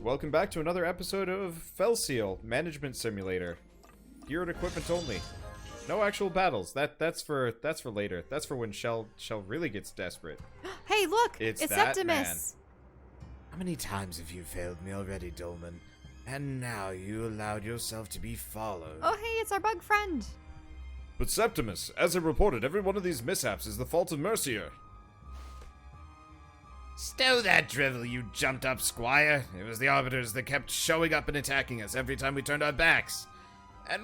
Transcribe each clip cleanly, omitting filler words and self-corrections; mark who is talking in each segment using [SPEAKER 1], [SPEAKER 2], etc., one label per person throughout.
[SPEAKER 1] Welcome back to another episode of Felseal Management Simulator. Gear and equipment only. No actual battles. That's for later. That's for when Shell really gets desperate.
[SPEAKER 2] Hey, look!
[SPEAKER 1] It's that
[SPEAKER 2] Septimus!
[SPEAKER 1] man.
[SPEAKER 3] How many times have you failed me already, Dolman? And now you allowed yourself to be followed.
[SPEAKER 2] Oh, hey, it's our bug friend.
[SPEAKER 1] But Septimus, as I reported, every one of these mishaps is the fault of Mercier.
[SPEAKER 3] Stow that drivel, you jumped-up squire. It was the Arbiters that kept showing up and attacking us every time we turned our backs. And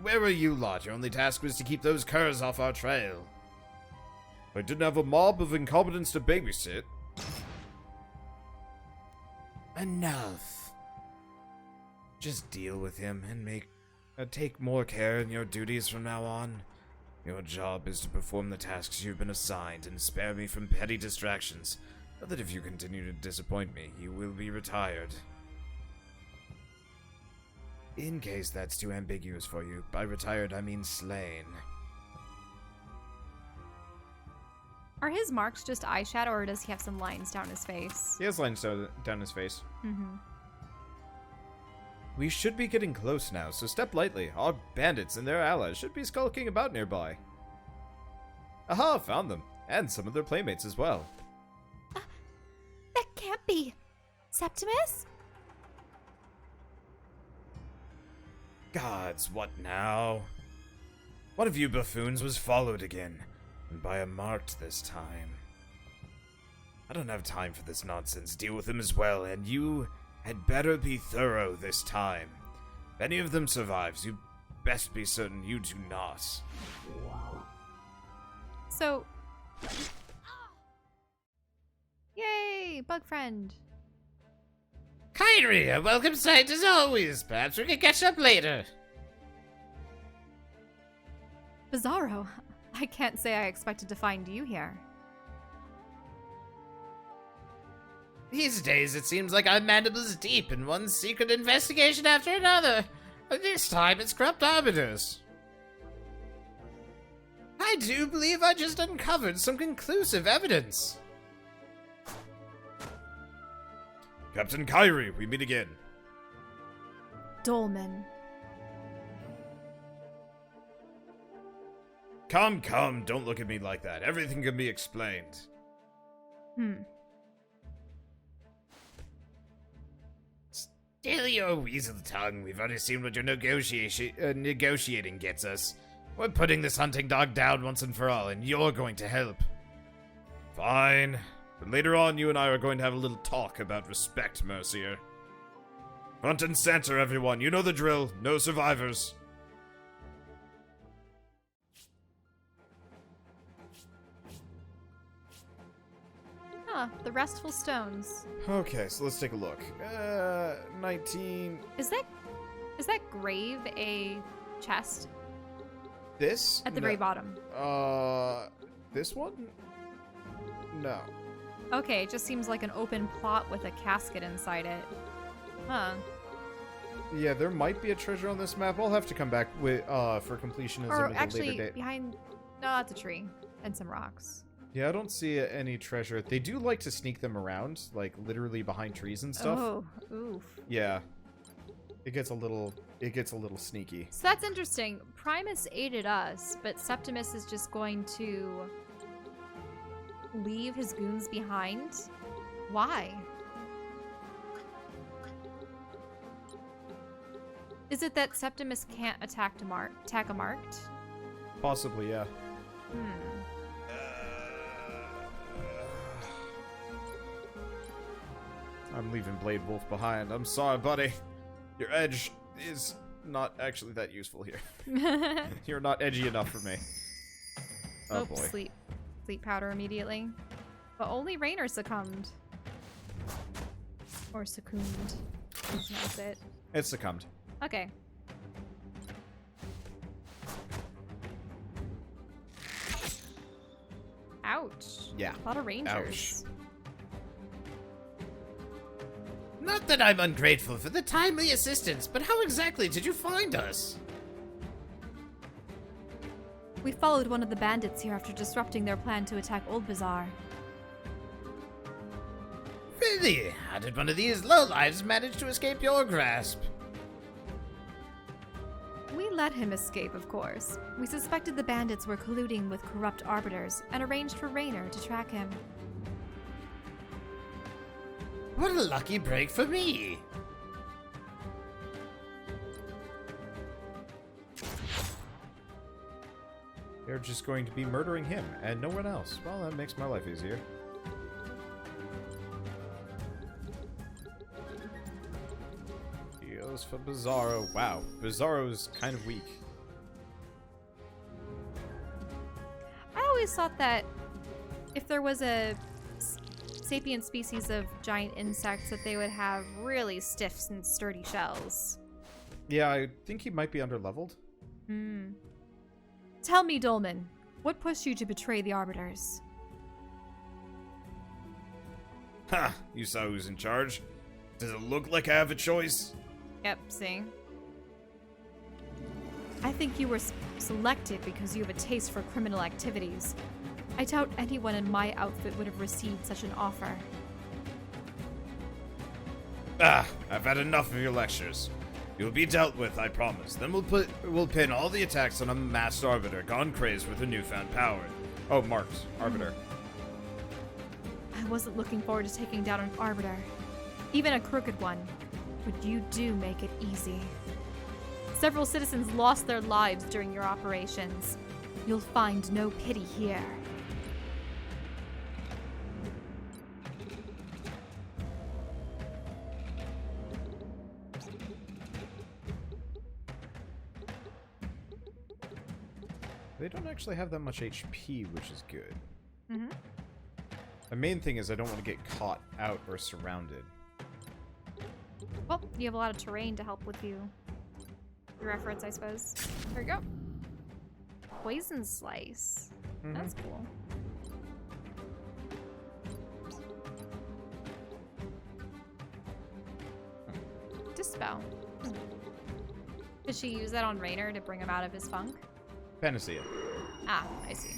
[SPEAKER 3] where were you lot? Your only task was to keep those curs off our trail.
[SPEAKER 1] I didn't have a mob of incompetents to babysit.
[SPEAKER 3] Enough. Just deal with him and take more care in your duties from now on. Your job is to perform the tasks you've been assigned and spare me from petty distractions. Know that if you continue to disappoint me, you will be retired. In case that's too ambiguous for you, by retired I mean slain.
[SPEAKER 2] Are his marks just eyeshadow, or does he have some lines down his face?
[SPEAKER 1] He has lines down his face.
[SPEAKER 2] Mm-hmm.
[SPEAKER 1] We should be getting close now, so step lightly. Our bandits and their allies should be skulking about nearby. Aha, found them. And some of their playmates as well.
[SPEAKER 2] That can't be. Septimus?
[SPEAKER 3] Gods, what now? One of you buffoons was followed again, and by a marked this time. I don't have time for this nonsense. Deal with them as well, and you had better be thorough this time. If any of them survives, you best be certain you do not.
[SPEAKER 2] So... Yay! Bug friend.
[SPEAKER 3] Kyrie, a welcome sight as always. Perhaps we can catch up later.
[SPEAKER 2] Bzaro, I can't say I expected to find you here.
[SPEAKER 3] These days, it seems like I'm mandibles deep in one secret investigation after another. But this time, it's corrupt arbiters. I do believe I just uncovered some conclusive evidence.
[SPEAKER 1] Captain Kyrie, we meet again.
[SPEAKER 2] Dolman.
[SPEAKER 1] Come, don't look at me like that. Everything can be explained.
[SPEAKER 3] Still your weasel tongue. We've already seen what your negotiating gets us. We're putting this hunting dog down once and for all, and you're going to help.
[SPEAKER 1] Fine. But later on, you and I are going to have a little talk about respect, Mercier. Front and center, everyone. You know the drill. No survivors.
[SPEAKER 2] Huh, the Restful stones.
[SPEAKER 1] Okay, so let's take a look. 19...
[SPEAKER 2] Is that grave a chest?
[SPEAKER 1] This?
[SPEAKER 2] At the
[SPEAKER 1] No.
[SPEAKER 2] very bottom.
[SPEAKER 1] This one? No.
[SPEAKER 2] Okay, it just seems like an open plot with a casket inside it. Huh.
[SPEAKER 1] Yeah, there might be a treasure on this map. I'll have to come back with for completionism
[SPEAKER 2] Or
[SPEAKER 1] at a
[SPEAKER 2] actually,
[SPEAKER 1] later date.
[SPEAKER 2] behind... No, that's a tree. And some rocks.
[SPEAKER 1] Yeah, I don't see any treasure. They do like to sneak them around, like literally behind trees and stuff.
[SPEAKER 2] Oh, oof.
[SPEAKER 1] Yeah. It gets a little sneaky.
[SPEAKER 2] So that's interesting. Primus aided us, but Septimus is just going to leave his goons behind? Why? Is it that Septimus can't attack a marked?
[SPEAKER 1] Possibly, yeah. I'm leaving Blade Wolf behind. I'm sorry, buddy. Your edge is not actually that useful here. You're not edgy enough for me. Oh boy.
[SPEAKER 2] Sleep powder immediately. But only Raynor succumbed. Or succumbed. That's it.
[SPEAKER 1] It succumbed.
[SPEAKER 2] Okay. Ouch.
[SPEAKER 1] Yeah.
[SPEAKER 2] A lot of rangers.
[SPEAKER 1] Ouch.
[SPEAKER 3] Not that I'm ungrateful for the timely assistance, but how exactly did you find us?
[SPEAKER 2] We followed one of the bandits here after disrupting their plan to attack Old Bazaar.
[SPEAKER 3] Really? How did one of these lowlives manage to escape your grasp?
[SPEAKER 2] We let him escape, of course. We suspected the bandits were colluding with corrupt arbiters and arranged for Raynor to track him.
[SPEAKER 3] What a lucky break for me!
[SPEAKER 1] They're just going to be murdering him and no one else. Well, that makes my life easier. He goes for Bzaro. Wow, Bzaro's kind of weak.
[SPEAKER 2] I always thought that if there was a sapient species of giant insects that they would have really stiff and sturdy shells.
[SPEAKER 1] Yeah, I think he might be underleveled.
[SPEAKER 2] Hmm. Tell me, Dolman, what pushed you to betray the Arbiters?
[SPEAKER 3] Ha! You saw who's in charge. Does it look like I have a choice?
[SPEAKER 2] Yep, see? I think you were selected because you have a taste for criminal activities. I doubt anyone in my outfit would have received such an offer.
[SPEAKER 3] Ah, I've had enough of your lectures. You'll be dealt with, I promise. Then we'll pin all the attacks on a masked arbiter gone crazed with her newfound power.
[SPEAKER 1] Oh, marked. Arbiter.
[SPEAKER 2] I wasn't looking forward to taking down an Arbiter. Even a crooked one. But you do make it easy. Several citizens lost their lives during your operations. You'll find no pity here.
[SPEAKER 1] They don't actually have that much HP, which is good.
[SPEAKER 2] Mm-hmm.
[SPEAKER 1] The main thing is I don't want to get caught out or surrounded.
[SPEAKER 2] Well, you have a lot of terrain to help with your efforts, I suppose. There you go. Poison Slice.
[SPEAKER 1] Mm-hmm.
[SPEAKER 2] That's cool. Dispel. Did she use that on Raynor to bring him out of his funk?
[SPEAKER 1] Panacea.
[SPEAKER 2] Ah, I see.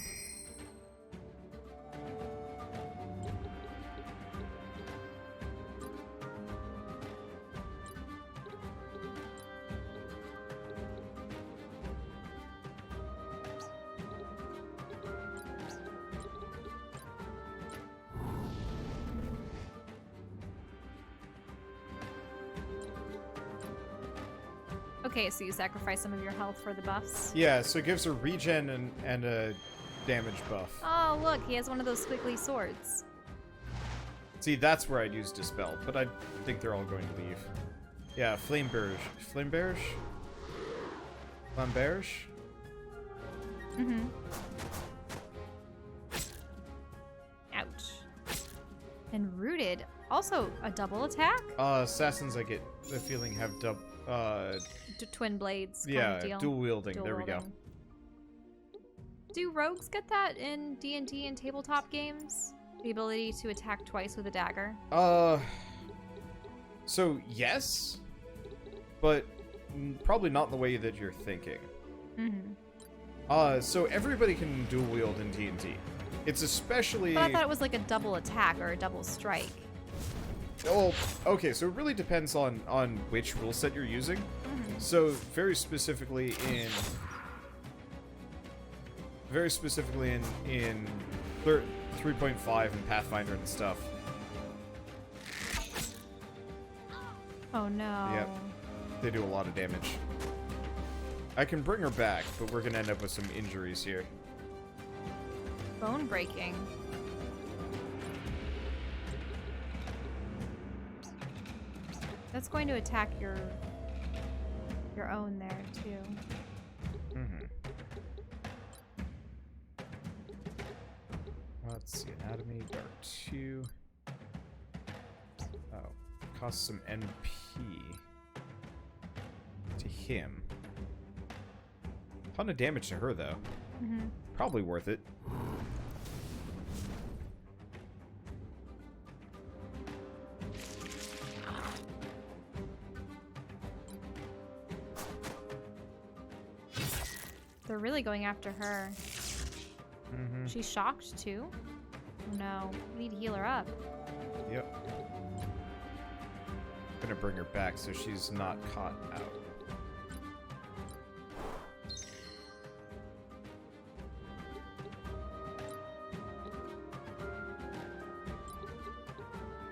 [SPEAKER 2] Okay, so you sacrifice some of your health for the buffs.
[SPEAKER 1] Yeah, so it gives a regen and a damage buff.
[SPEAKER 2] Oh, look, he has one of those squiggly swords.
[SPEAKER 1] See, that's where I'd use Dispel, but I think they're all going to leave. Yeah, Flameberge. Flameberge? Flamberge?
[SPEAKER 2] Mm-hmm. Ouch. And Rooted, also a double attack?
[SPEAKER 1] Assassins, I get the feeling, have
[SPEAKER 2] Twin blades kind
[SPEAKER 1] yeah,
[SPEAKER 2] of deal.
[SPEAKER 1] dual wielding.
[SPEAKER 2] Dual
[SPEAKER 1] There we go.
[SPEAKER 2] wielding. Do rogues get that in D&D and tabletop games? The ability to attack twice with a dagger?
[SPEAKER 1] So yes, but probably not in the way that you're thinking.
[SPEAKER 2] Mm-hmm.
[SPEAKER 1] So everybody can dual wield in D&D. It's especially...
[SPEAKER 2] But I thought it was like a double attack or a double strike.
[SPEAKER 1] Oh, okay, so it really depends on which rule set you're using.
[SPEAKER 2] Mm-hmm.
[SPEAKER 1] So very specifically in 3.5 and Pathfinder and stuff.
[SPEAKER 2] Oh no.
[SPEAKER 1] Yep. They do a lot of damage. I can bring her back, but we're gonna end up with some injuries here.
[SPEAKER 2] Bone breaking. That's going to attack your own there too.
[SPEAKER 1] Mm-hmm. Let's see, anatomy, dark 2. Oh, costs some NP to him. Ton of damage to her though.
[SPEAKER 2] Mm-hmm.
[SPEAKER 1] Probably worth it.
[SPEAKER 2] They're really going after her.
[SPEAKER 1] Mm-hmm.
[SPEAKER 2] She's shocked too? Oh no. We need to heal her up.
[SPEAKER 1] Yep. gonna bring her back so she's not caught out.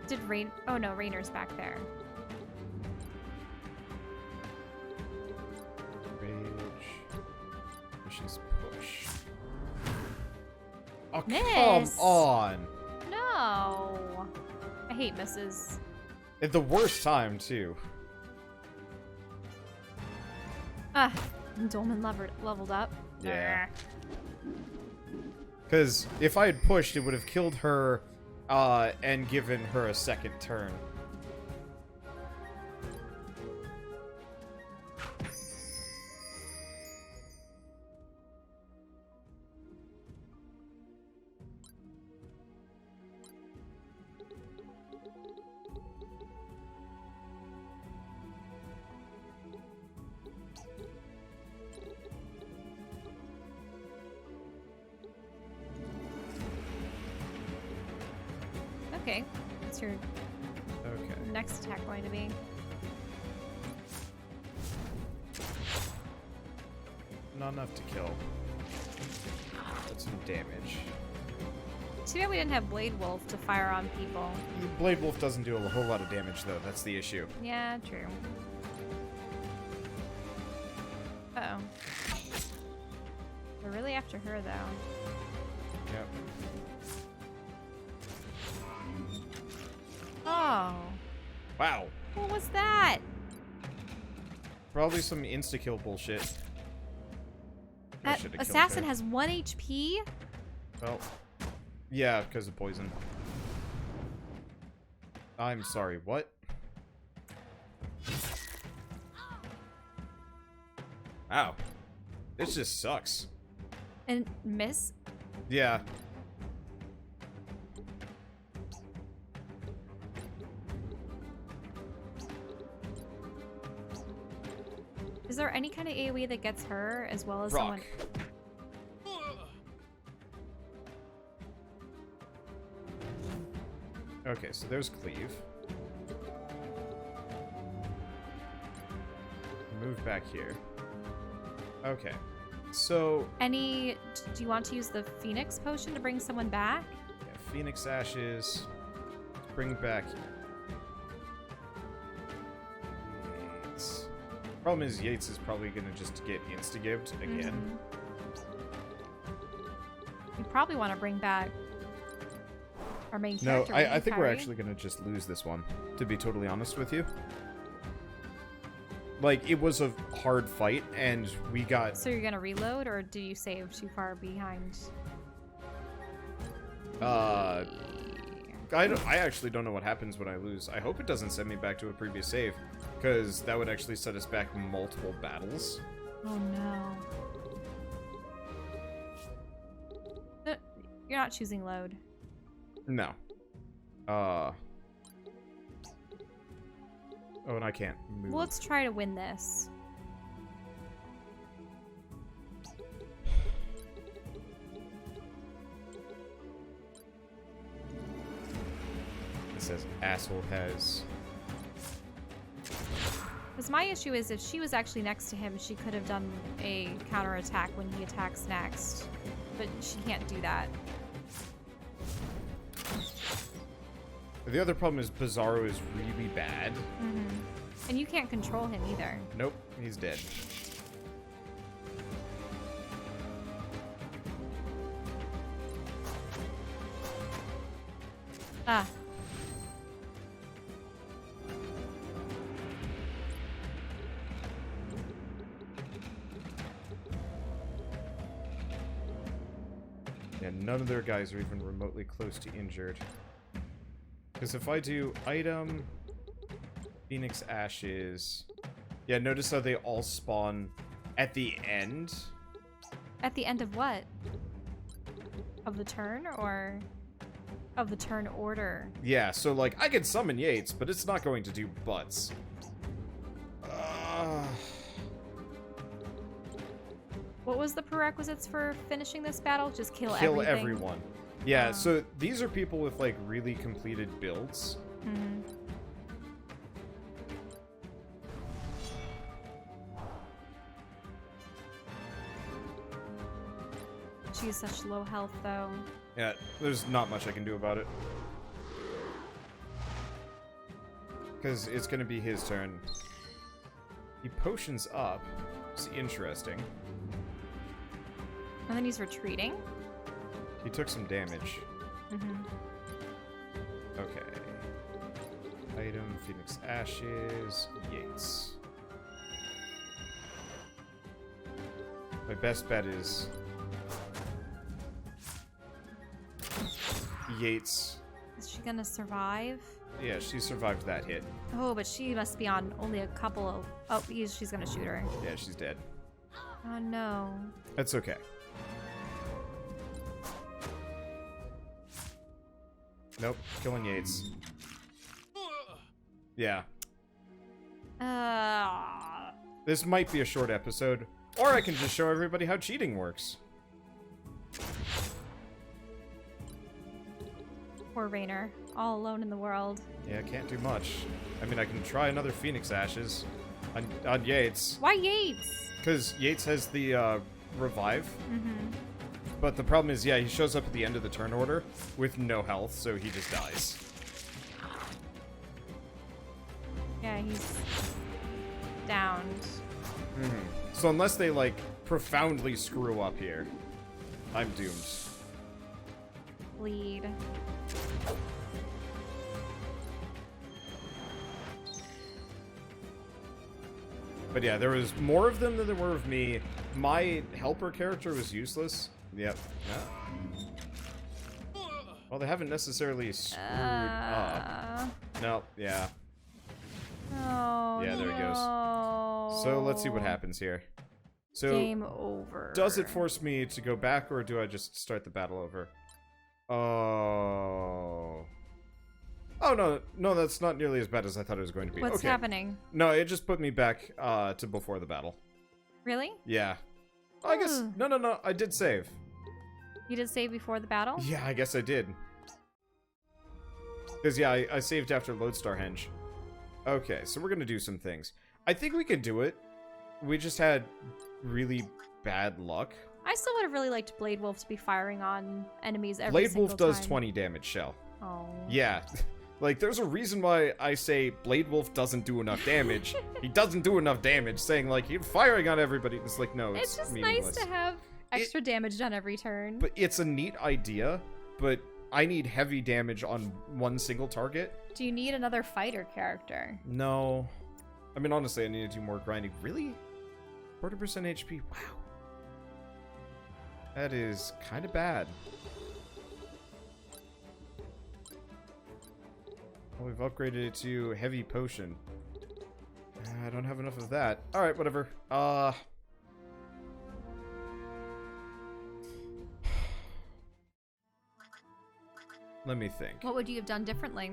[SPEAKER 2] Did Rain... Oh no, Rainer's back there.
[SPEAKER 1] Rage. She's push. Oh,
[SPEAKER 2] Miss.
[SPEAKER 1] come on!
[SPEAKER 2] No! I hate misses.
[SPEAKER 1] At the worst time, too.
[SPEAKER 2] Ah, Dolman leveled up.
[SPEAKER 1] Yeah. Because if I had pushed, it would have killed her, and given her a second turn.
[SPEAKER 2] Okay, what's your
[SPEAKER 1] Okay.
[SPEAKER 2] next attack going to be?
[SPEAKER 1] Not enough to kill. That's some damage.
[SPEAKER 2] Too bad we didn't have Blade Wolf to fire on people.
[SPEAKER 1] Blade Wolf doesn't do a whole lot of damage, though. That's the issue.
[SPEAKER 2] Yeah, true. Uh-oh. We're really after her, though.
[SPEAKER 1] Yep.
[SPEAKER 2] Oh.
[SPEAKER 1] Wow.
[SPEAKER 2] What was that?
[SPEAKER 1] Probably some insta-kill bullshit. I
[SPEAKER 2] That
[SPEAKER 1] should've killed
[SPEAKER 2] assassin
[SPEAKER 1] her.
[SPEAKER 2] has 1 HP?
[SPEAKER 1] Well, yeah, because of poison. I'm sorry, what? Wow. This just sucks.
[SPEAKER 2] And miss?
[SPEAKER 1] Yeah.
[SPEAKER 2] Is there any kind of AoE that gets her as well as
[SPEAKER 1] Rock.
[SPEAKER 2] someone?
[SPEAKER 1] Okay, so there's cleave. Move back here. Okay. So,
[SPEAKER 2] Do you want to use the Phoenix potion to bring someone back?
[SPEAKER 1] yeah, Phoenix Ashes. Bring back Yates. Problem is, Yates is probably gonna just get insta-gibbed again.
[SPEAKER 2] You probably want to bring back our main
[SPEAKER 1] No,
[SPEAKER 2] character.
[SPEAKER 1] I think we're
[SPEAKER 2] Kyrie.
[SPEAKER 1] actually gonna just lose this one, to be totally honest with you. Like, it was a hard fight, and we got...
[SPEAKER 2] So you're gonna reload, or do you save too far behind?
[SPEAKER 1] I actually don't know what happens when I lose. I hope it doesn't send me back to a previous save, because that would actually set us back multiple battles.
[SPEAKER 2] Oh no. You're not choosing load.
[SPEAKER 1] No. Oh, and I can't move.
[SPEAKER 2] Well, let's try to win this.
[SPEAKER 1] It says asshole has...
[SPEAKER 2] Because my issue is if she was actually next to him, she could have done a counterattack when he attacks next. But she can't do that.
[SPEAKER 1] The other problem is Bzaro is really bad.
[SPEAKER 2] And you can't control him either.
[SPEAKER 1] Nope, he's dead.
[SPEAKER 2] Ah.
[SPEAKER 1] Yeah, none of their guys are even remotely close to injured. Because if I do item, Phoenix Ashes... Yeah, notice how they all spawn at the end?
[SPEAKER 2] At the end of what? Of the turn, or of the turn order?
[SPEAKER 1] Yeah, so, like, I can summon Yates, but it's not going to do butts.
[SPEAKER 2] What was the prerequisites for finishing this battle? Just kill everything?
[SPEAKER 1] Everyone. Yeah, so these are people with, like, really completed builds.
[SPEAKER 2] She's such low health, though.
[SPEAKER 1] Yeah, there's not much I can do about it. Because it's going to be his turn. He potions up. It's interesting.
[SPEAKER 2] And then he's retreating.
[SPEAKER 1] He took some damage.
[SPEAKER 2] Mm-hmm.
[SPEAKER 1] Okay. Item, Phoenix Ashes, Yates. My best bet is Yates.
[SPEAKER 2] Is she gonna survive?
[SPEAKER 1] Yeah, she survived that hit.
[SPEAKER 2] Oh, but she must be on only a couple of... Oh, she's gonna shoot her.
[SPEAKER 1] Yeah, she's dead.
[SPEAKER 2] Oh, no.
[SPEAKER 1] That's okay. Nope, killing Yates. Yeah. This might be a short episode, or I can just show everybody how cheating works.
[SPEAKER 2] Poor Raynor, all alone in the world.
[SPEAKER 1] Yeah, can't do much. I mean, I can try another Phoenix Ashes on Yates.
[SPEAKER 2] Why Yates?
[SPEAKER 1] Because Yates has the revive.
[SPEAKER 2] Mm-hmm.
[SPEAKER 1] But the problem is, yeah, he shows up at the end of the turn order with no health, so he just dies.
[SPEAKER 2] Yeah, he's downed.
[SPEAKER 1] Mm-hmm. So unless they, like, profoundly screw up here, I'm doomed.
[SPEAKER 2] Bleed.
[SPEAKER 1] But yeah, there was more of them than there were of me. My helper character was useless. Yep. Yeah. Well, they haven't necessarily screwed up. No, yeah.
[SPEAKER 2] Oh,
[SPEAKER 1] Yeah, there he goes.
[SPEAKER 2] no.
[SPEAKER 1] So let's see what happens here. So
[SPEAKER 2] Game over.
[SPEAKER 1] does it force me to go back, or do I just start the battle over? Oh. Oh, no, that's not nearly as bad as I thought it was going to be.
[SPEAKER 2] What's
[SPEAKER 1] okay.
[SPEAKER 2] happening?
[SPEAKER 1] No, it just put me back to before the battle.
[SPEAKER 2] Really?
[SPEAKER 1] Yeah. Oh, I guess, no, I did save.
[SPEAKER 2] You did save before the battle?
[SPEAKER 1] Yeah, I guess I did. Because, yeah, I saved after Lodestar Henge. Okay, so we're going to do some things. I think we could do it. We just had really bad luck.
[SPEAKER 2] I still would have really liked Blade Wolf to be firing on enemies every
[SPEAKER 1] Blade
[SPEAKER 2] single
[SPEAKER 1] Wolf does
[SPEAKER 2] time.
[SPEAKER 1] 20 damage, Shell.
[SPEAKER 2] Oh.
[SPEAKER 1] Yeah. Like, there's a reason why I say Blade Wolf doesn't do enough damage. He doesn't do enough damage, saying, like, he's firing on everybody. It's like, no,
[SPEAKER 2] It's just
[SPEAKER 1] meaningless.
[SPEAKER 2] nice to have extra damage done every turn.
[SPEAKER 1] But it's a neat idea, but I need heavy damage on one single target.
[SPEAKER 2] Do you need another fighter character?
[SPEAKER 1] No. I mean, honestly, I need to do more grinding. Really? 40% HP? Wow. That is kind of bad. Well, we've upgraded it to heavy potion. I don't have enough of that. Alright, whatever. Let me think.
[SPEAKER 2] What would you have done differently?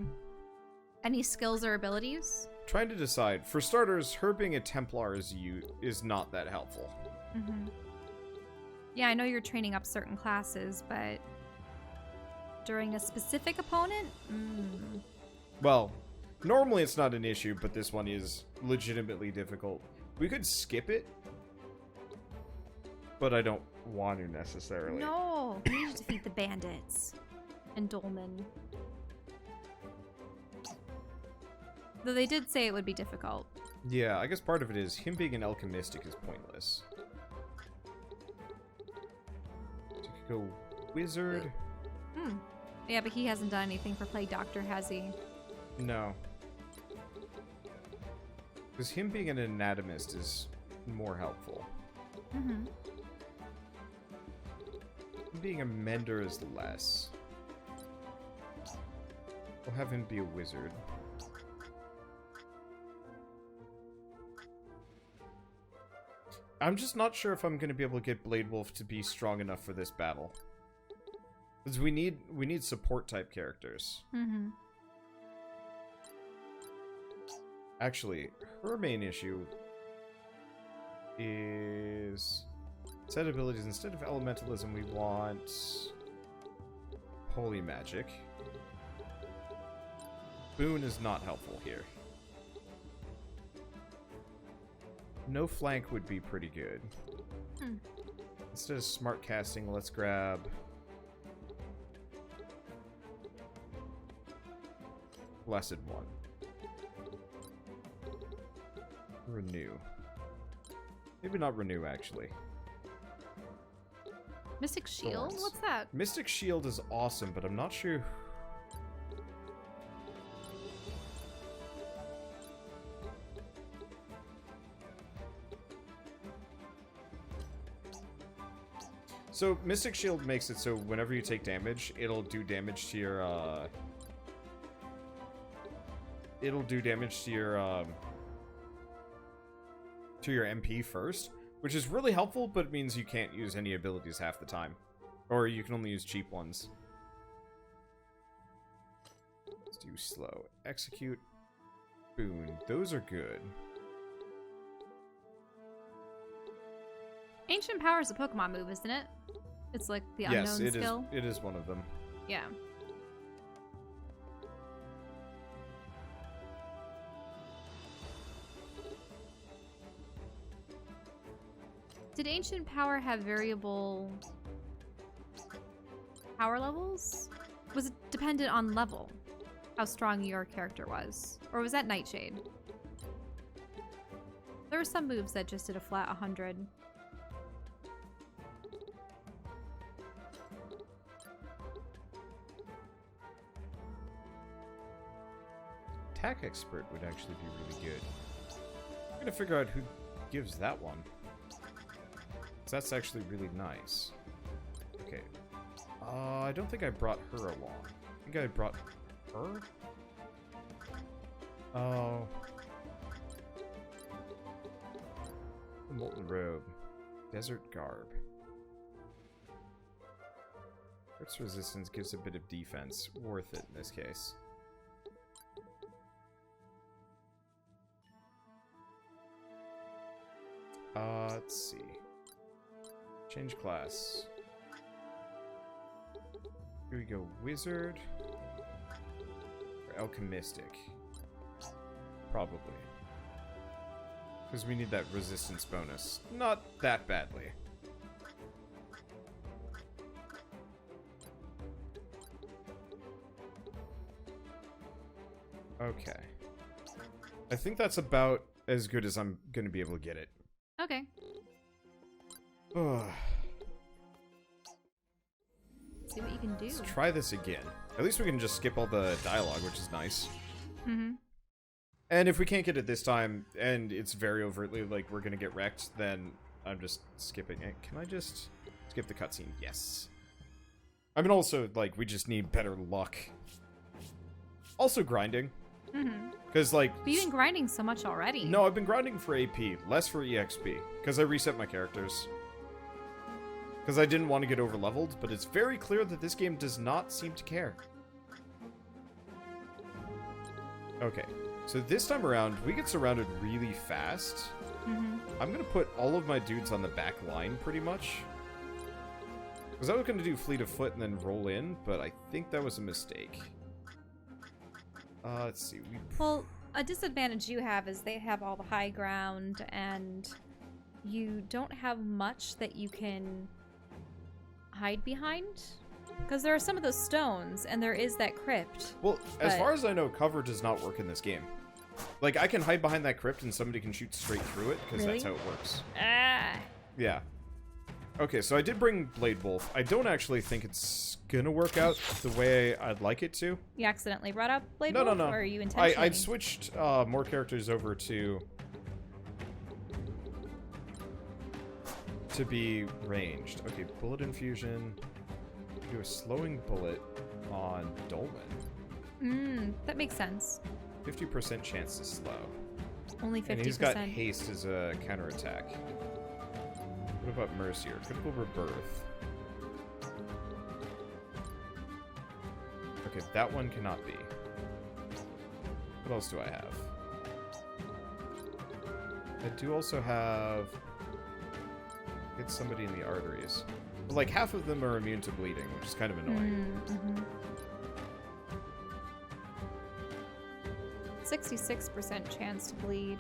[SPEAKER 2] Any skills or abilities?
[SPEAKER 1] Trying to decide. For starters, her being a Templar is not that helpful.
[SPEAKER 2] Mm-hmm. Yeah, I know you're training up certain classes, but during a specific opponent?
[SPEAKER 1] Well, normally it's not an issue, but this one is legitimately difficult. We could skip it, but I don't want to necessarily.
[SPEAKER 2] No! We need to defeat the bandits. And Dolmen. Though they did say it would be difficult.
[SPEAKER 1] Yeah, I guess part of it is him being an alchemistic is pointless. So you could go wizard.
[SPEAKER 2] Yeah, but he hasn't done anything for Plague Doctor, has he?
[SPEAKER 1] No. Because him being an anatomist is more helpful.
[SPEAKER 2] Mm-hmm.
[SPEAKER 1] Him being a mender is less. We'll have him be a wizard. I'm just not sure if I'm going to be able to get Blade Wolf to be strong enough for this battle. Because we need support type characters.
[SPEAKER 2] Mm-hmm.
[SPEAKER 1] Actually, her main issue is set abilities. Instead of elementalism, we want holy magic. Boon is not helpful here. No flank would be pretty good. Instead of smart casting, let's grab... Blessed One. Renew. Maybe not renew, actually.
[SPEAKER 2] Mystic Shield?
[SPEAKER 1] Thorns.
[SPEAKER 2] What's that?
[SPEAKER 1] Mystic Shield is awesome, but I'm not sure... So, Mystic Shield makes it so whenever you take damage, it'll do damage to your, It'll do damage to your MP first, which is really helpful, but it means you can't use any abilities half the time. Or you can only use cheap ones. Let's do slow. Execute. Boon. Those are good.
[SPEAKER 2] Ancient Power is a Pokemon move, isn't it? It's like the unknown skill.
[SPEAKER 1] Yes, it is one of them.
[SPEAKER 2] Yeah. Did Ancient Power have variable power levels? Was it dependent on level? How strong your character was? Or was that Nightshade? There were some moves that just did a flat 100.
[SPEAKER 1] Attack Expert would actually be really good. I'm gonna figure out who gives that one. 'Cause that's actually really nice. Okay. I don't think I brought her along. I think I brought her? Oh. Molten Robe. Desert Garb. Its resistance gives a bit of defense. Worth it in this case. Let's see. Change class. Here we go. Wizard. Or alchemistic. Probably. Because we need that resistance bonus. Not that badly. Okay. I think that's about as good as I'm going to be able to get it.
[SPEAKER 2] Okay. See what you can do.
[SPEAKER 1] Let's try this again. At least we can just skip all the dialogue, which is nice.
[SPEAKER 2] Mm-hmm.
[SPEAKER 1] And if we can't get it this time, and it's very overtly like we're gonna get wrecked, then I'm just skipping it. Can I just skip the cutscene? Yes. I mean, also, like, we just need better luck. Also grinding.
[SPEAKER 2] Mm-hmm.
[SPEAKER 1] Because, like...
[SPEAKER 2] But you've been grinding so much already.
[SPEAKER 1] No, I've been grinding for AP, less for EXP. Because I reset my characters. Because I didn't want to get over-leveled, but it's very clear that this game does not seem to care. Okay, so this time around, we get surrounded really fast.
[SPEAKER 2] Mm-hmm.
[SPEAKER 1] I'm going to put all of my dudes on the back line, pretty much. Because I was going to do Fleet of Foot and then roll in, but I think that was a mistake. Let's see.
[SPEAKER 2] Well, a disadvantage you have is they have all the high ground, and you don't have much that you can hide behind. Because there are some of those stones, and there is that crypt.
[SPEAKER 1] Well, as far as I know, cover does not work in this game. Like, I can hide behind that crypt and somebody can shoot straight through it, because
[SPEAKER 2] Really?
[SPEAKER 1] that's how it works.
[SPEAKER 2] Ah.
[SPEAKER 1] Yeah. Okay, so I did bring Blade Wolf. I don't actually think it's gonna work out the way I'd like it to.
[SPEAKER 2] You accidentally brought up Blade
[SPEAKER 1] No,
[SPEAKER 2] Wolf?
[SPEAKER 1] no.
[SPEAKER 2] Or are you intentionally?
[SPEAKER 1] I'd switched more characters over to be ranged. Okay, bullet infusion. Do a slowing bullet on Dolmen.
[SPEAKER 2] That makes sense.
[SPEAKER 1] 50% chance to slow.
[SPEAKER 2] Only 50%.
[SPEAKER 1] And he's got haste as a counterattack. What about Mercier? Critical Rebirth. Okay, that one cannot be. What else do I have? I do also have... Get somebody in the arteries. But like, half of them are immune to bleeding, which is kind of annoying.
[SPEAKER 2] 66% chance to bleed.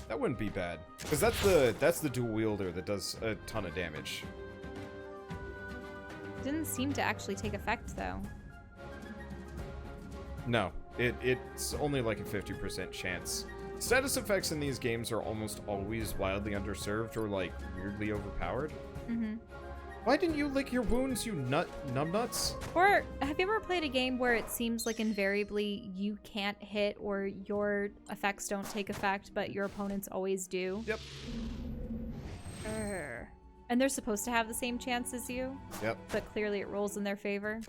[SPEAKER 1] That wouldn't be bad. Because that's the dual wielder that does a ton of damage.
[SPEAKER 2] Didn't seem to actually take effect, though.
[SPEAKER 1] No, it's only like a 50% chance. Status effects in these games are almost always wildly underserved or like weirdly overpowered.
[SPEAKER 2] Mm-hmm.
[SPEAKER 1] Why didn't you lick your wounds, you numbnuts?
[SPEAKER 2] Or have you ever played a game where it seems like invariably you can't hit or your effects don't take effect, but your opponents always do?
[SPEAKER 1] Yep.
[SPEAKER 2] And they're supposed to have the same chance as you?
[SPEAKER 1] Yep.
[SPEAKER 2] But clearly it rolls in their favor.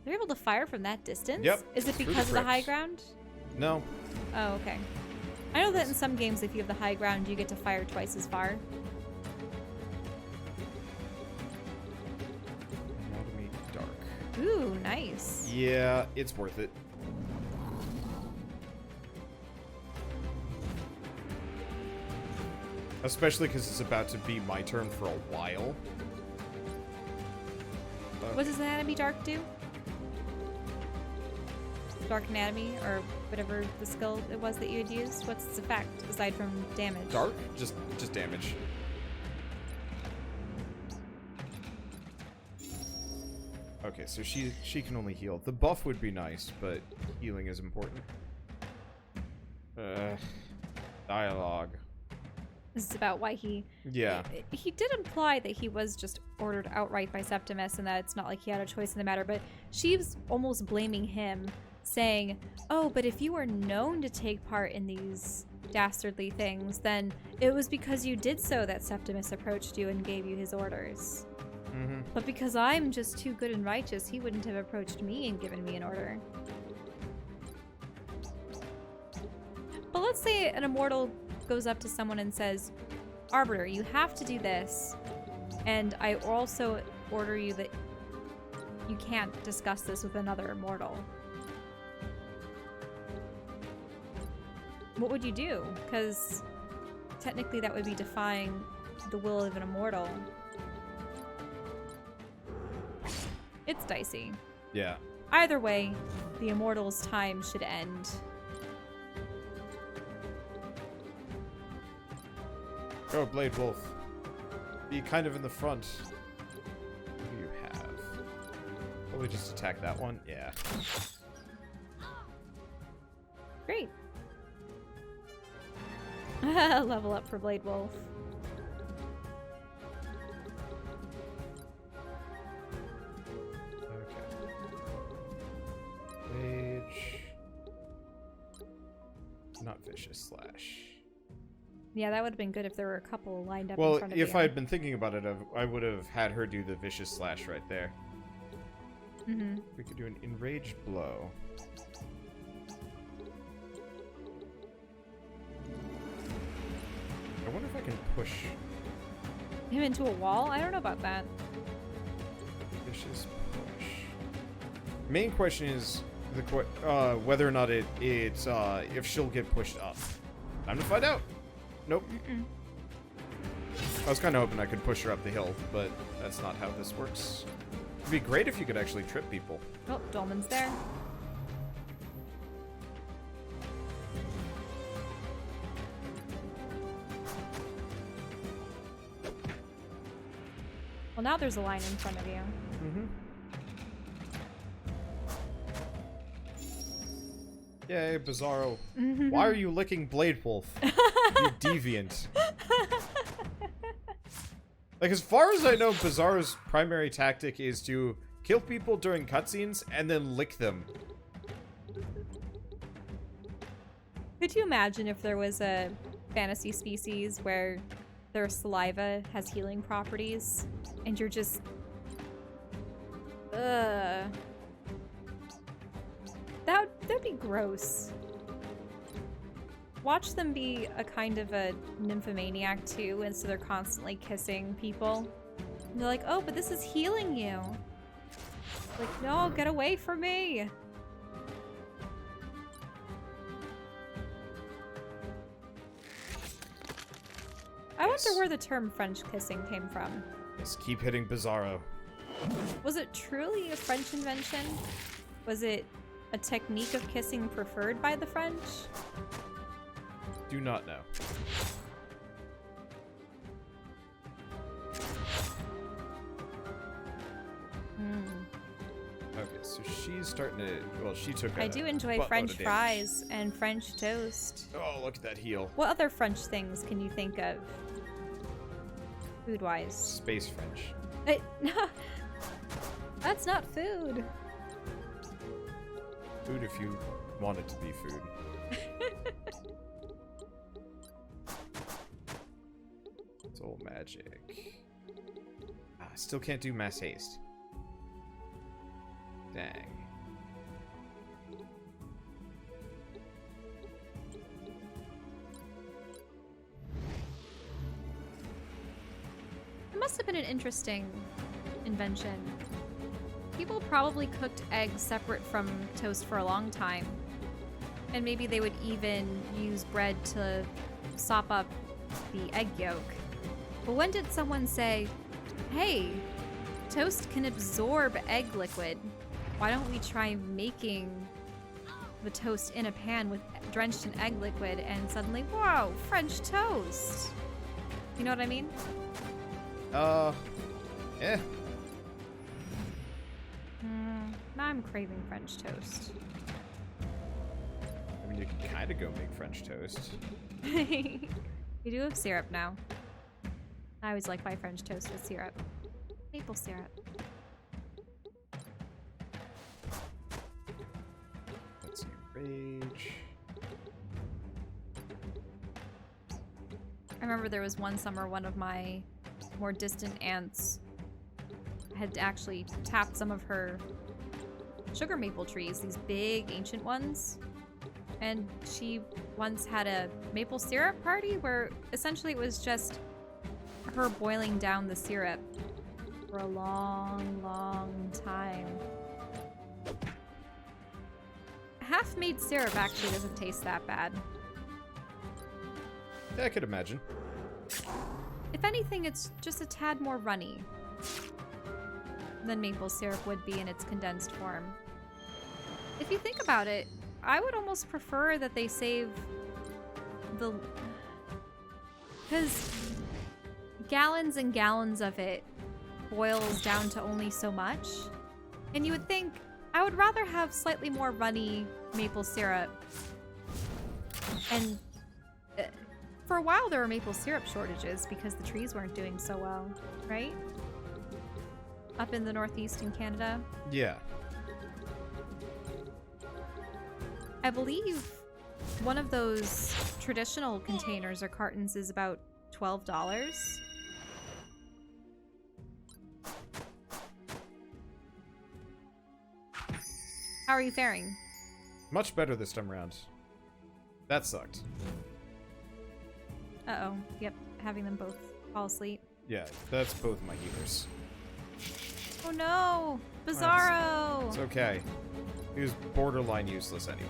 [SPEAKER 2] They're able to fire from that distance?
[SPEAKER 1] Yep.
[SPEAKER 2] Is it
[SPEAKER 1] Through
[SPEAKER 2] because of the high
[SPEAKER 1] crypts.
[SPEAKER 2] ground?
[SPEAKER 1] No.
[SPEAKER 2] Oh, okay. I know that in some games, if you have the high ground, you get to fire twice as far.
[SPEAKER 1] Anatomy dark.
[SPEAKER 2] Ooh, nice.
[SPEAKER 1] Yeah, it's worth it. Especially because it's about to be my turn for a while.
[SPEAKER 2] What does Anatomy Dark do? Dark Anatomy, or whatever the skill it was that you had used? What's its effect, aside from damage?
[SPEAKER 1] Dark? Just damage. Okay, so she can only heal. The buff would be nice, but healing is important. Dialogue.
[SPEAKER 2] This is about why he...
[SPEAKER 1] Yeah.
[SPEAKER 2] He did imply that he was just ordered outright by Septimus and that it's not like he had a choice in the matter, but she's almost blaming him, saying, oh, but if you were known to take part in these dastardly things, then it was because you did so that Septimus approached you and gave you his orders.
[SPEAKER 1] Mm-hmm.
[SPEAKER 2] But because I'm just too good and righteous, he wouldn't have approached me and given me an order. But let's say an immortal goes up to someone and says, Arbiter, you have to do this, and I also order you that you can't discuss this with another immortal. What would you do? Because technically that would be defying the will of an immortal. It's dicey.
[SPEAKER 1] Yeah.
[SPEAKER 2] Either way, the immortal's time should end.
[SPEAKER 1] Oh, Blade Wolf. Be kind of in the front. What do you have? Probably just attack that one? Yeah.
[SPEAKER 2] Great. Level up for Blade Wolf.
[SPEAKER 1] Okay. Rage. Not Vicious Slash.
[SPEAKER 2] Yeah, that would have been good if there were a couple lined up in
[SPEAKER 1] Well,
[SPEAKER 2] front of you.
[SPEAKER 1] if I had been thinking about it, I would have had her do the Vicious Slash right there.
[SPEAKER 2] Mm-hmm.
[SPEAKER 1] We could do an Enraged Blow. I wonder if I can push
[SPEAKER 2] Him into a wall? I don't know about that.
[SPEAKER 1] Vicious Push. Main question is whether or not if she'll get pushed up. Time to find out. Nope.
[SPEAKER 2] Mm-mm.
[SPEAKER 1] I was kind of hoping I could push her up the hill, but that's not how this works. It'd be great if you could actually trip people.
[SPEAKER 2] Oh, Dolman's there. Well, now there's a line in front of you.
[SPEAKER 1] Mm-hmm. Yay, Bzaro. Why are you licking Blade Wolf? You deviant. Like, as far as I know, Bzaro's primary tactic is to kill people during cutscenes and then lick them.
[SPEAKER 2] Could you imagine if there was a fantasy species where their saliva has healing properties and you're just... Ugh. That'd be gross. Watch them be a kind of a nymphomaniac too, and so they're constantly kissing people. And they're like, oh, but this is healing you. Like, no, get away from me. I wonder where the term French kissing came from.
[SPEAKER 1] Let's keep hitting Bzaro.
[SPEAKER 2] Was it truly a French invention? Was it a technique of kissing preferred by the French?
[SPEAKER 1] Do not know. so she's starting to... Well, she took
[SPEAKER 2] I do enjoy
[SPEAKER 1] buttload
[SPEAKER 2] French
[SPEAKER 1] of damage.
[SPEAKER 2] fries and French toast.
[SPEAKER 1] Oh, look at that heal.
[SPEAKER 2] What other French things can you think of? Food-wise.
[SPEAKER 1] Space French.
[SPEAKER 2] That's not food.
[SPEAKER 1] Food if you want it to be food. It's all magic. Still can't do mass haste. Dang.
[SPEAKER 2] It must have been an interesting invention. People probably cooked eggs separate from toast for a long time. And maybe they would even use bread to sop up the egg yolk. But when did someone say, hey, toast can absorb egg liquid. Why don't we try making the toast in a pan with drenched in egg liquid, and suddenly, whoa, French toast. You know what I mean?
[SPEAKER 1] Yeah.
[SPEAKER 2] Now I'm craving French toast.
[SPEAKER 1] I mean, you can kind of go make French toast.
[SPEAKER 2] We do have syrup now. I always like my French toast with syrup. Maple syrup.
[SPEAKER 1] Let's see, rage.
[SPEAKER 2] I remember there was one summer one of my more distant aunts had actually tapped some of her sugar maple trees, these big ancient ones. And she once had a maple syrup party where essentially it was just her boiling down the syrup for a long, long time. Half-made syrup actually doesn't taste that bad.
[SPEAKER 1] Yeah, I could imagine.
[SPEAKER 2] If anything, it's just a tad more runny than maple syrup would be in its condensed form. If you think about it, I would almost prefer that they save the... because gallons and gallons of it boils down to only so much. And you would think, I would rather have slightly more runny maple syrup. And for a while there were maple syrup shortages because the trees weren't doing so well, right? Up in the Northeast in Canada.
[SPEAKER 1] Yeah.
[SPEAKER 2] I believe one of those traditional containers or cartons is about $12. How are you faring?
[SPEAKER 1] Much better this time around. That sucked.
[SPEAKER 2] Uh-oh. Yep, having them both fall asleep.
[SPEAKER 1] Yeah, that's both my healers.
[SPEAKER 2] Oh no! Bzaro!
[SPEAKER 1] It's okay. He was borderline useless anyway.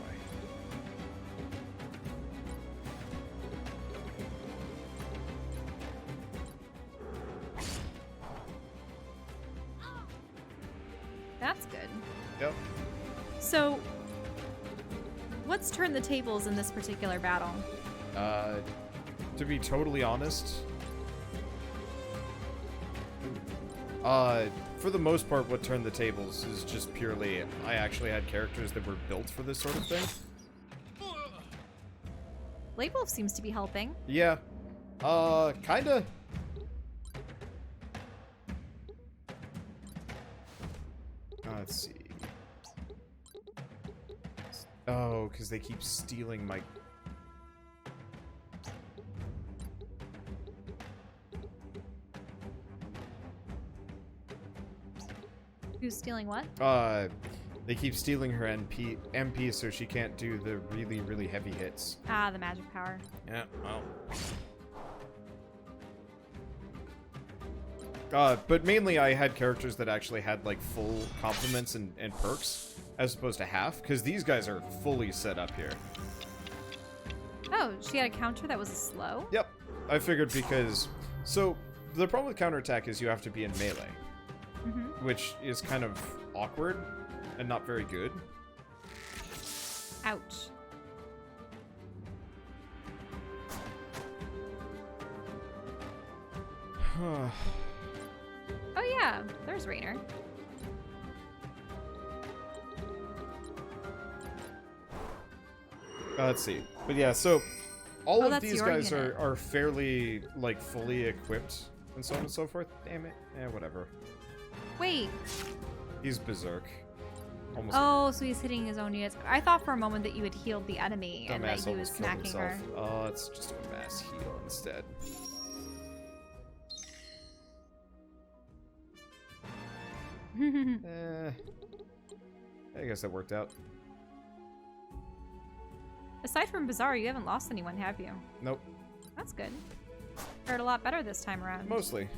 [SPEAKER 2] That's good.
[SPEAKER 1] Yep.
[SPEAKER 2] So, what's turned the tables in this particular battle?
[SPEAKER 1] To be totally honest, for the most part, what turned the tables is just purely I actually had characters that were built for this sort of thing.
[SPEAKER 2] Label seems to be helping.
[SPEAKER 1] Yeah. Kinda. Let's see. Oh, because they keep stealing my...
[SPEAKER 2] Who's stealing what?
[SPEAKER 1] They keep stealing her MP so she can't do the really, really heavy hits.
[SPEAKER 2] Ah, the magic power.
[SPEAKER 1] Yeah, well. But mainly I had characters that actually had, like, full compliments and perks, as opposed to half, because these guys are fully set up here.
[SPEAKER 2] Oh, she had a counter that was a slow?
[SPEAKER 1] Yep. I figured because... So, the problem with counterattack is you have to be in melee, which is kind of awkward and not very good.
[SPEAKER 2] Ouch. Oh yeah, there's Rainer.
[SPEAKER 1] Let's see. But yeah, so all of
[SPEAKER 2] that's
[SPEAKER 1] these
[SPEAKER 2] your
[SPEAKER 1] guys
[SPEAKER 2] unit.
[SPEAKER 1] are fairly, like, fully equipped and so on and so forth. Damn it. Whatever.
[SPEAKER 2] Wait.
[SPEAKER 1] He's berserk. Almost.
[SPEAKER 2] Oh, so he's hitting his own units. I thought for a moment that you had healed the enemy and that
[SPEAKER 1] Dumbass
[SPEAKER 2] he was
[SPEAKER 1] almost killed
[SPEAKER 2] smacking her.
[SPEAKER 1] himself. Oh, it's just a mass heal instead. I guess that worked out.
[SPEAKER 2] Aside from Bzaro, you haven't lost anyone, have you?
[SPEAKER 1] Nope.
[SPEAKER 2] That's good. Fared a lot better this time around.
[SPEAKER 1] Mostly.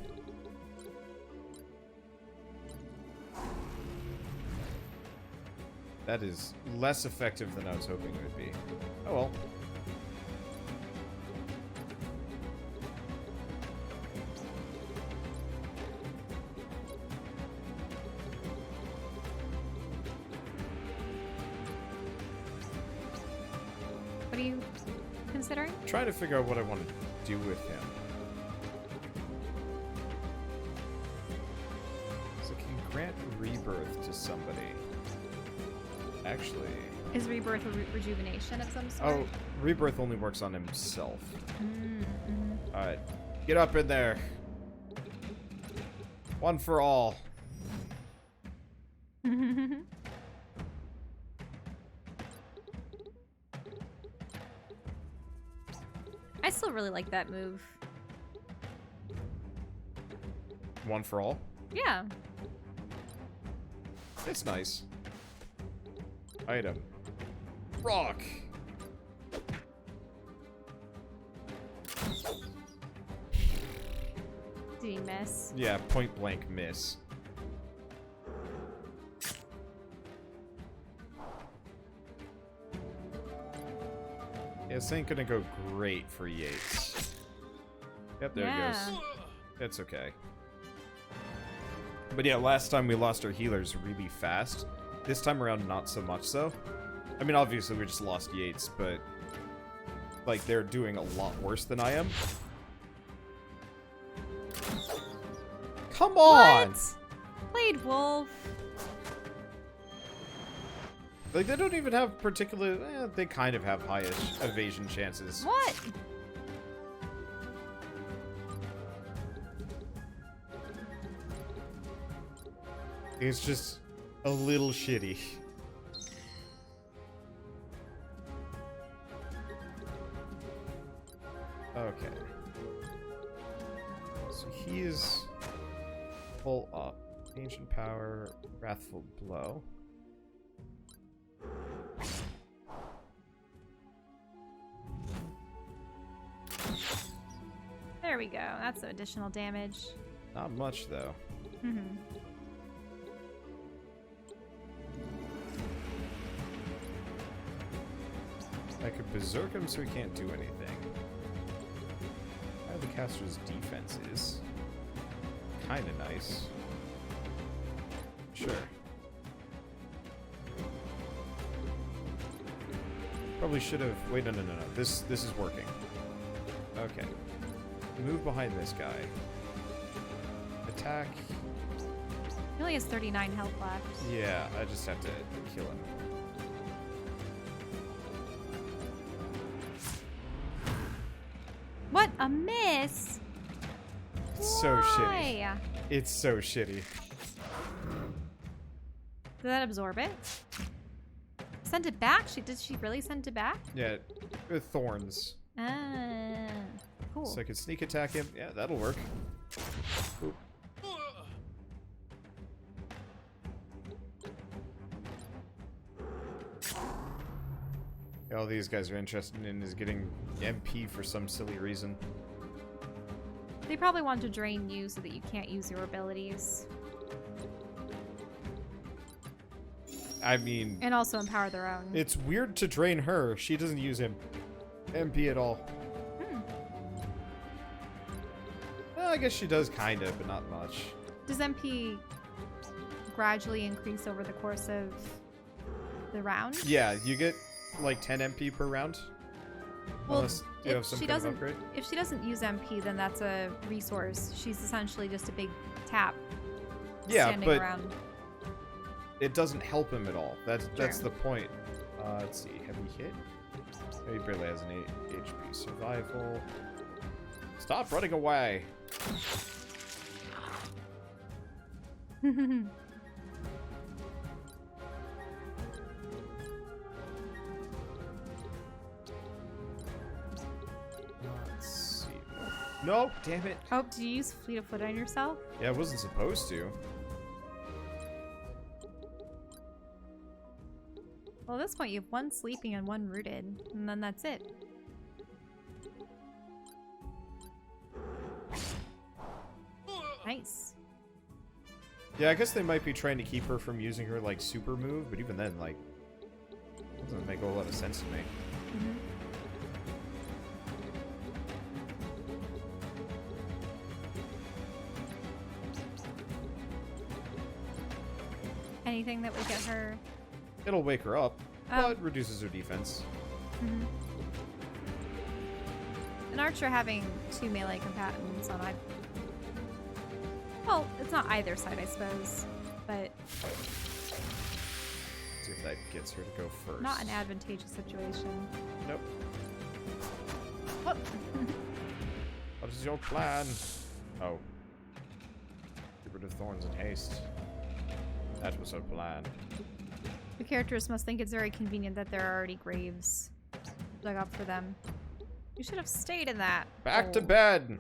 [SPEAKER 1] That is less effective than I was hoping it would be. Oh well.
[SPEAKER 2] What are you considering?
[SPEAKER 1] Trying to figure out what I want to do with him. So it can grant rebirth to somebody. Actually...
[SPEAKER 2] Is rebirth a rejuvenation of some sort?
[SPEAKER 1] Oh, rebirth only works on himself.
[SPEAKER 2] Mm-hmm.
[SPEAKER 1] Alright. Get up in there. One for all.
[SPEAKER 2] I still really like that move.
[SPEAKER 1] One for all?
[SPEAKER 2] Yeah.
[SPEAKER 1] It's nice. Item. Rock!
[SPEAKER 2] Did he miss?
[SPEAKER 1] Yeah, point blank miss. Yeah, this ain't gonna go great for Yates. Yep, there
[SPEAKER 2] Yeah.
[SPEAKER 1] it goes. That's okay. But yeah, last time we lost our healers really fast. This time around, not so much so. I mean, obviously we just lost Yates, but... like, they're doing a lot worse than I am. Come on!
[SPEAKER 2] What? Played wolf.
[SPEAKER 1] Like, they don't even have particular... they kind of have highish evasion chances.
[SPEAKER 2] What?
[SPEAKER 1] It's just a little shitty. Okay. So he is full up. Ancient power, wrathful blow.
[SPEAKER 2] There we go. That's some additional damage.
[SPEAKER 1] Not much though.
[SPEAKER 2] Mm-hmm.
[SPEAKER 1] I could berserk him so he can't do anything. How the caster's defense is kind of nice. Sure. Probably should have. Wait, no. This is working. Okay. Move behind this guy. Attack.
[SPEAKER 2] He only has 39 health left.
[SPEAKER 1] Yeah, I just have to kill him.
[SPEAKER 2] What a miss!
[SPEAKER 1] It's so shitty.
[SPEAKER 2] Why?
[SPEAKER 1] It's so shitty.
[SPEAKER 2] Did that absorb it? Sent it back? Did she really send it back?
[SPEAKER 1] Yeah, with thorns.
[SPEAKER 2] Ah, cool.
[SPEAKER 1] So I could sneak attack him. Yeah, that'll work. Oop. All these guys are interested in is getting MP for some silly reason.
[SPEAKER 2] They probably want to drain you so that you can't use your abilities.
[SPEAKER 1] I mean...
[SPEAKER 2] And also empower their own.
[SPEAKER 1] It's weird to drain her. She doesn't use MP at all. Well, I guess she does kind of, but not much.
[SPEAKER 2] Does MP gradually increase over the course of the round?
[SPEAKER 1] Yeah, you get like 10 MP per round.
[SPEAKER 2] Well,
[SPEAKER 1] Unless you have some kind of upgrade.
[SPEAKER 2] If she doesn't use MP, then that's a resource. She's essentially just a big tap standing
[SPEAKER 1] but
[SPEAKER 2] around.
[SPEAKER 1] it doesn't help him at all. That's
[SPEAKER 2] Sure.
[SPEAKER 1] the point. Let's see. Heavy hit. He barely has an 8 HP survival. Stop running away! Let's see. No, damn it.
[SPEAKER 2] Oh, did you use Fleet of Foot on yourself?
[SPEAKER 1] Yeah, I wasn't supposed to.
[SPEAKER 2] Well, at this point, you have one sleeping and one rooted, and then that's it. Nice.
[SPEAKER 1] Yeah, I guess they might be trying to keep her from using her, like, super move, but even then, like, it doesn't make a whole lot of sense to me.
[SPEAKER 2] Mm-hmm. Anything that would get her...
[SPEAKER 1] It'll wake her up,
[SPEAKER 2] Oh.
[SPEAKER 1] but reduces her defense.
[SPEAKER 2] Mm-hmm. An archer having 2 melee combatants on either... Well, it's not either side, I suppose, but
[SPEAKER 1] See if that gets her to go first.
[SPEAKER 2] not an advantageous situation.
[SPEAKER 1] Nope.
[SPEAKER 2] What?
[SPEAKER 1] What is your plan? Oh. Get rid of thorns in haste. That was our plan.
[SPEAKER 2] The characters must think it's very convenient that there are already graves dug up for them. You should have stayed in that.
[SPEAKER 1] Back to
[SPEAKER 2] hole.
[SPEAKER 1] bed!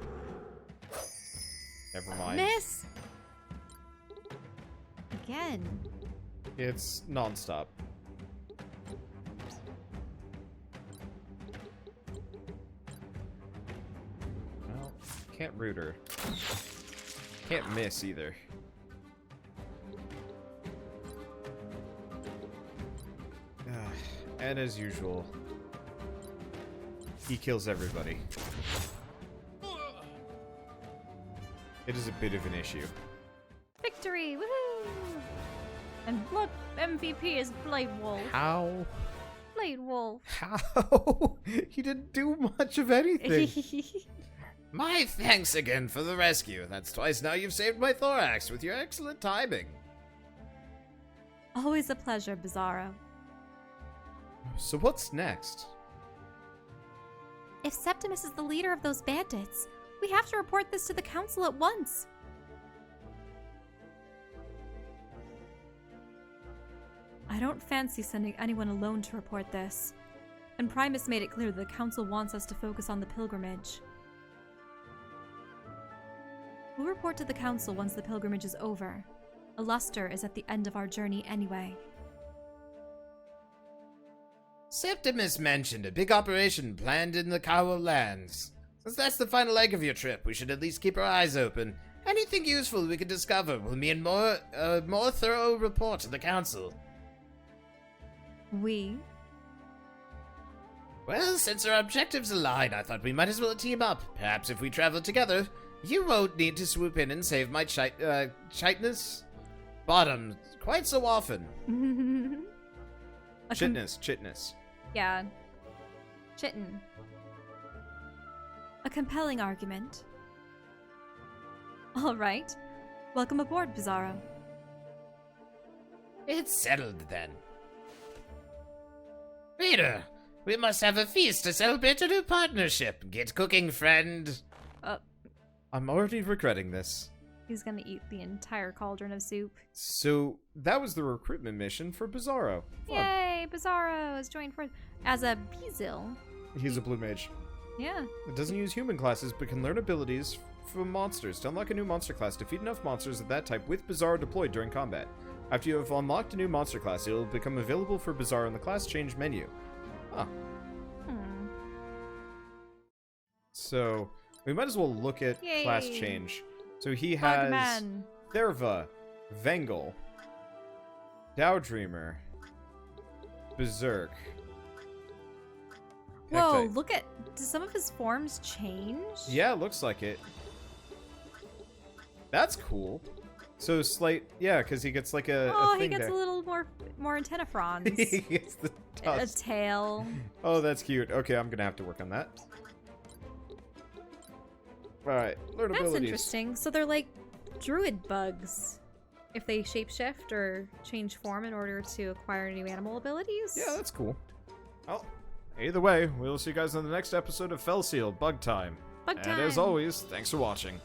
[SPEAKER 1] Never mind.
[SPEAKER 2] Miss! Again.
[SPEAKER 1] It's non-stop. Well, can't root her. Can't miss either. And as usual, he kills everybody. It is a bit of an issue.
[SPEAKER 2] Victory! Woohoo! And look, MVP is Blade Wolf.
[SPEAKER 1] How?
[SPEAKER 2] Blade Wolf.
[SPEAKER 1] How? He didn't do much of anything.
[SPEAKER 3] My thanks again for the rescue. That's twice now you've saved my thorax with your excellent timing.
[SPEAKER 2] Always a pleasure, Bzaro.
[SPEAKER 1] So what's next?
[SPEAKER 2] If Septimus is the leader of those bandits, we have to report this to the council at once. I don't fancy sending anyone alone to report this. And Primus made it clear that the council wants us to focus on the pilgrimage. We'll report to the council once the pilgrimage is over. A luster is at the end of our journey anyway.
[SPEAKER 3] Septimus mentioned a big operation planned in the Kawa lands. Since that's the final leg of your trip, we should at least keep our eyes open. Anything useful we can discover will mean more thorough report to the council.
[SPEAKER 2] We?
[SPEAKER 3] Well, since our objectives align, I thought we might as well team up. Perhaps if we travel together, you won't need to swoop in and save my chitness bottom quite so often.
[SPEAKER 1] Chitness.
[SPEAKER 2] Yeah. Chitin. A compelling argument. All right. Welcome aboard, Bzaro.
[SPEAKER 3] It's settled then. Reader, we must have a feast to celebrate a new partnership. Get cooking, friend.
[SPEAKER 1] I'm already regretting this.
[SPEAKER 2] He's gonna eat the entire cauldron of soup.
[SPEAKER 1] So, that was the recruitment mission for Bzaro. Fun.
[SPEAKER 2] Yay! Bzaro has joined forth as a Bezil.
[SPEAKER 1] He's a blue mage.
[SPEAKER 2] Yeah.
[SPEAKER 1] It doesn't use human classes, but can learn abilities from monsters. To unlock a new monster class, defeat enough monsters of that type with Bzaro deployed during combat. After you have unlocked a new monster class, it will become available for Bzaro in the class change menu. Huh. So, we might as well look at class
[SPEAKER 2] Yay.
[SPEAKER 1] change. So he has
[SPEAKER 2] Bugman.
[SPEAKER 1] Therva, Vengel, Dowdreamer, Berserk.
[SPEAKER 2] Whoa,
[SPEAKER 1] Hectite.
[SPEAKER 2] look at... Do some of his forms change?
[SPEAKER 1] Yeah, looks like it. That's cool. So slight, yeah, because he gets like a
[SPEAKER 2] Oh,
[SPEAKER 1] thing
[SPEAKER 2] he gets
[SPEAKER 1] there.
[SPEAKER 2] a little more antenna fronds.
[SPEAKER 1] He gets the
[SPEAKER 2] A
[SPEAKER 1] dust.
[SPEAKER 2] tail.
[SPEAKER 1] Oh, that's cute. Okay, I'm gonna have to work on that. Alright, learn
[SPEAKER 2] That's
[SPEAKER 1] abilities.
[SPEAKER 2] interesting. So they're like druid bugs. If they shapeshift or change form in order to acquire new animal abilities?
[SPEAKER 1] Yeah, that's cool. Oh, either way, we'll see you guys on the next episode of Fell Seal Bug Time.
[SPEAKER 2] Bug time.
[SPEAKER 1] And as always, thanks for watching.